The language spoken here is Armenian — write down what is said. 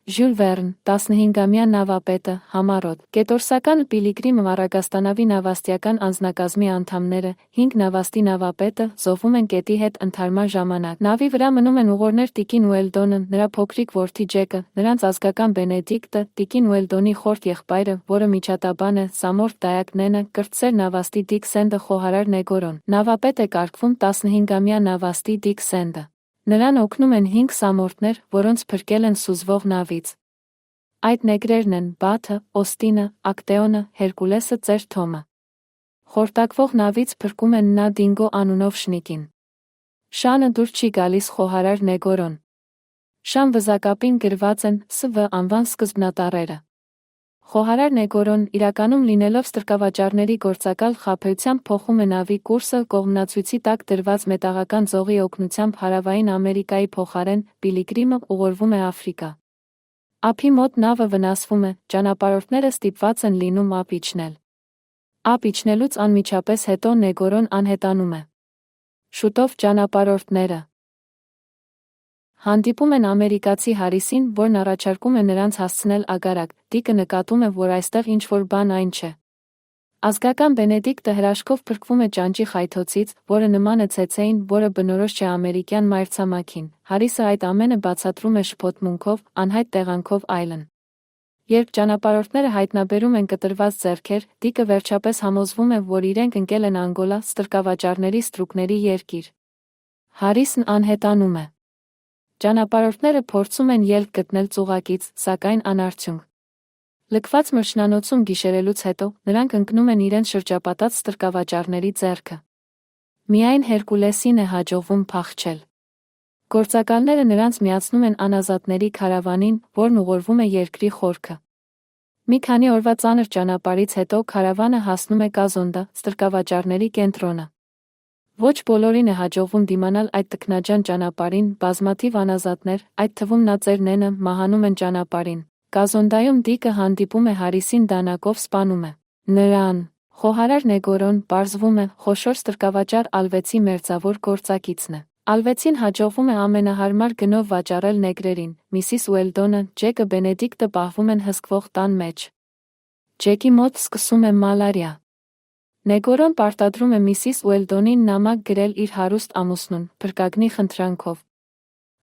Ժյուլ Վերն, 15-ամյա նավապետը, համառոտ, կետորսական Պիլիգրիմը առագաստանավի նավաստիական անձնակազմի անդամները, 5 նավաստի նավապետը, զոհվում են կետի հետ ընդհարման ժամանակ։ Նավի վրա մնում են ուղորներ Տիկին Ուելդոնը, նրա փոքրիկ որդի Ջեկը, նրանց ազգական Բենեդիկտը, Տիկին Ուելդոնի խորտ եղբայրը, որը միջատաբան է, Սամորթ Դայակ Նենը, կրտսեր նավաստի Դիկ Սենդը, խոհարար Նեգորոն։ Նավապետ է կարգվում 15-ամյա նավաստի Դիկ Սենդը։ Նրան օգնում են 5 սամորթներ, որոնց փրկել են սուզվող նավից։ Այդ նեգրերն են Բաթը, Օստինը, Ակտեոնը, Հերկուլեսը, Ծեր Թոմը։ Խորտակվող նավից փրկում են նա Դինգո անունով շնիկին։ Շանը դուր չի գալիս խոհարար Նեգորոն։ Շան վզակապին գրված են ՍՎ անվան սկզբնատառերը։ Խոհարար Նեգորոն, իրականում լինելով ստրկավաճառների գործակալ, խաբեությամբ փոխում է նավի կուրսը կողմնացույցի տակ դրված մետաղական ձողի օգնությամբ հարավային Ամերիկայի փոխարեն, Պիլիգրիմը ուղղորդվում է Աֆրիկա։ Ափի մոտ նավը վնասվում է, ճանապարհորդները ստիպված են լինում ափ իջնել։ Ափ իջնելուց անմիջապես հետո Նեգորոն անհետանում է։ Շուտով ճանապարհորդները հանդիպում են ամերիկացի Հարիսին, որն առաջարկում է նրանց հասցնել ագարակ։ Դիկը նկատում է, որ այստեղ ինչ-որ բան այն չէ։ Ազգական Բենեդիկտը հրաշքով փրկվում է ճանճի խայթոցից, որը նման է ցեցեին, որը բնորոշ չէ ամերիկյան մայրցամաքին։ Հարիսը այդ ամենը բացատրում է շփոթմունքով, անհայտ տեղանքով այլն։ Երբ ճանապարհորդները հայտնաբերում են կտրված ձեռքեր, Դիկը վերջապես համոզվում է, որ իրենք ընկել են Անգոլա, ստրկավաճառների ստրուկների երկիր։ Հարիսն անհետանում է։ Ճանապարհորդները փորձում են ելք գտնել ծուղակից, սակայն անարդյունք։ Լքված մրջնանոցում գիշերելուց հետո, նրանք ընկնում են իրենց շրջապատած ստրկավաճառների ձեռքը։ Միայն Հերկուլեսին է հաջողվում փախչել։ Գործակալները նրանց միացնում են անազատների քարավանին, որն ուղղորդվում է երկրի խորքը։ Մի քանի օրվա ծանր ճանապարհից հետո քարավանը հասնում է Կազոնդա, ստրկավաճառների կենտրոնը։ Ոչ բոլորին է հաջողվում դիմանալ այդ տքնաջան ճանապարհին, բազմաթիվ անազատներ, այդ թվում նա Ծեր Նենը, մահանում են ճանապարհին։ Կազոնդայում Դիկը հանդիպում է Հարիսին դանակով սպանում է նրան։ Խոհարար Նեգորոն, պարզվում է, խոշոր ստրկավաճառ Ալվեցի մերձավոր գործակիցն է։ Ալվեցին հաջողվում է ամենահարմար գնով վաճառել նեգրերին։ Միսիս Ուելդոնը, Ջեկը Բենեդիկտը պահվում են հսկվող տան մեջ։ Ջեկի մոտ սկսում է մալարիա։ Նեգորոն պարտադրում է Միսիս Ուելդոնին նամակ գրել իր հարուստ ամուսնուն, փրկագնի խնդրանքով։